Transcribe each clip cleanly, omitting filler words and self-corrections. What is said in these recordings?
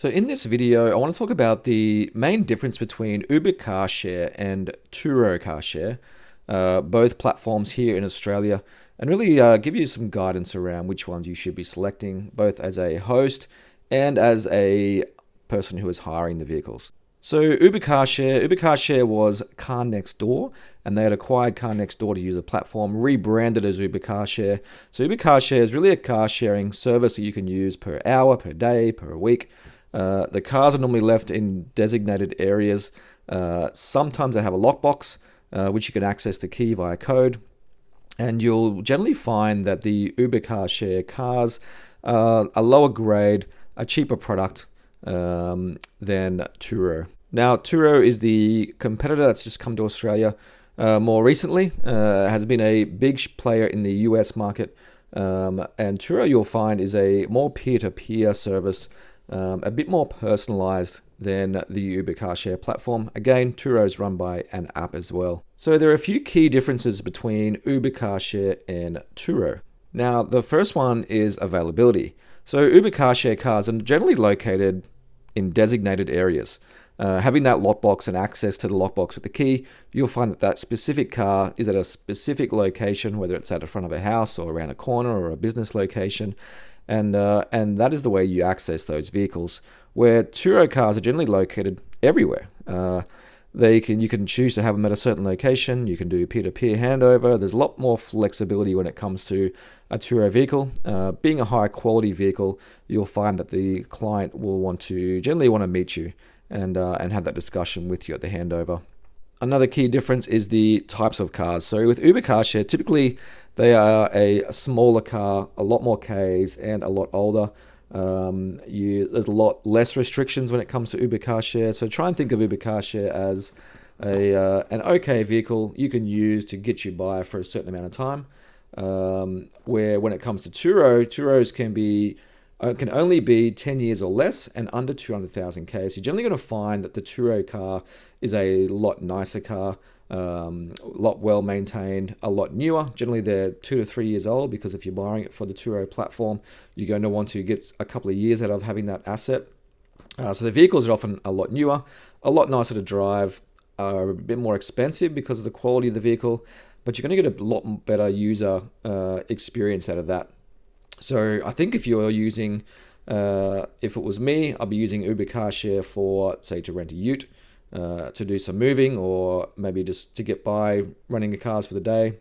So in this video, I want to talk about the main difference between Uber Car Share and Turo Car Share, both platforms here in Australia, and really give you some guidance around which ones you should be selecting, both as a host and as a person who is hiring the vehicles. So Uber Car Share was Car Next Door, and they had acquired Car Next Door to use the platform, rebranded as Uber Car Share. So Uber Car Share is really a car sharing service that you can use per hour, per day, per week. The cars are normally left in designated areas. Sometimes they have a lockbox, which you can access the key via code. And you'll generally find that the Uber Car Share cars are a lower grade, a cheaper product than Turo. Now, Turo is the competitor that's just come to Australia more recently, has been a big player in the US market. And Turo, you'll find, is a more peer-to-peer service, a bit more personalized than the Uber Car Share platform. Again, Turo is run by an app as well. So there are a few key differences between Uber Car Share and Turo. Now, the first one is availability. So Uber Car Share cars are generally located in designated areas. Having that lockbox and access to the lockbox with the key, you'll find that that specific car is at a specific location, whether it's at the front of a house or around a corner or a business location. And that is the way you access those vehicles, where Turo cars are generally located everywhere. You can choose to have them at a certain location. You can do peer-to-peer handover. There's a lot more flexibility when it comes to a Turo vehicle. Being a high quality vehicle, you'll find that the client will generally want to meet you and have that discussion with you at the handover. Another key difference is the types of cars. So with Uber Car Share, typically they are a smaller car, a lot more Ks, and a lot older. There's a lot less restrictions when it comes to Uber Car Share. So try and think of Uber Car Share as an okay vehicle you can use to get you by for a certain amount of time. Where when it comes to Turos can only be 10 years or less and under 200,000 K. So you're generally going to find that the Turo car is a lot nicer car, a lot well maintained, a lot newer. Generally they're 2 to 3 years old, because if you're buying it for the Turo platform, you're going to want to get a couple of years out of having that asset. So the vehicles are often a lot newer, a lot nicer to drive, are a bit more expensive because of the quality of the vehicle, but you're going to get a lot better user experience out of that. So I think if you're using, if it was me, I'd be using Uber Car Share for, say, to rent a ute, to do some moving, or maybe just to get by running the cars for the day.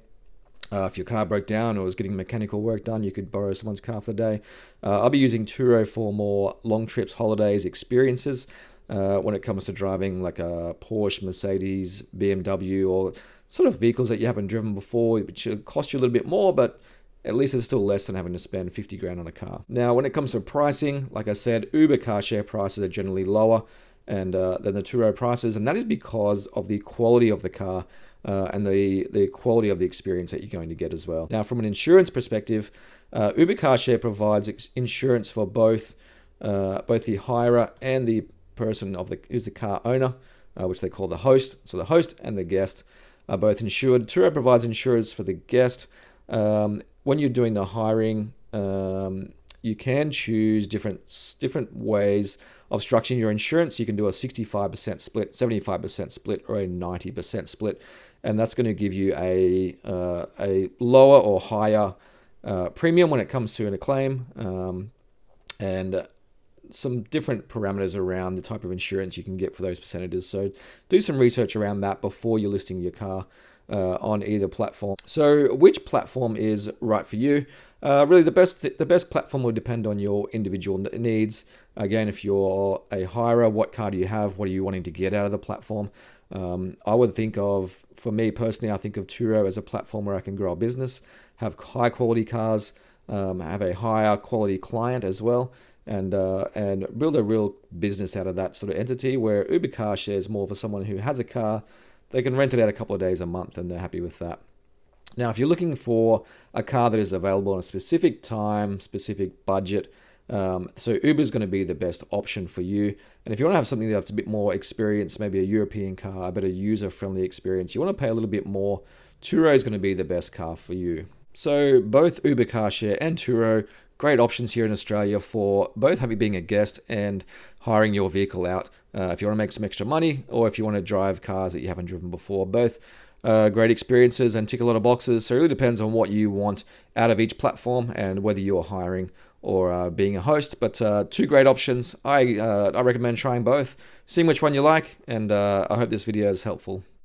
If your car broke down or was getting mechanical work done, you could borrow someone's car for the day. I'll be using Turo for more long trips, holidays, experiences. When it comes to driving like a Porsche, Mercedes, BMW, or sort of vehicles that you haven't driven before, which should cost you a little bit more, but at least it's still less than having to spend 50 grand on a car. Now, when it comes to pricing, like I said, Uber Car Share prices are generally lower than the Turo prices, and that is because of the quality of the car and the quality of the experience that you're going to get as well. Now, from an insurance perspective, Uber Car Share provides insurance for both the hirer and the person who's the car owner, which they call the host. So the host and the guest are both insured. Turo provides insurance for the guest. When you're doing the hiring, you can choose different ways of structuring your insurance. You can do a 65% split, 75% split, or a 90% split, and that's going to give you a lower or higher premium when it comes to a claim, and some different parameters around the type of insurance you can get for those percentages. So do some research around that before you're listing your car on either platform. So which platform is right for you? Really, the best platform will depend on your individual needs. Again, if you're a hirer, what car do you have? What are you wanting to get out of the platform? I would think of, for me personally, I think of Turo as a platform where I can grow a business, have high quality cars, have a higher quality client as well, and build a real business out of that sort of entity. Where Uber Car Share is more for someone who has a car. They can rent it out a couple of days a month and they're happy with that. Now, if you're looking for a car that is available on a specific time, specific budget, so Uber is going to be the best option for you. And if you want to have something that's a bit more experienced, maybe a European car, a better user-friendly experience, you want to pay a little bit more, Turo is going to be the best car for you. So both Uber Car Share and Turo great options here in Australia for both having being a guest and hiring your vehicle out if you want to make some extra money or if you want to drive cars that you haven't driven before. Both great experiences and tick a lot of boxes. So it really depends on what you want out of each platform and whether you're hiring or being a host. But two great options. I recommend trying both, seeing which one you like, and I hope this video is helpful.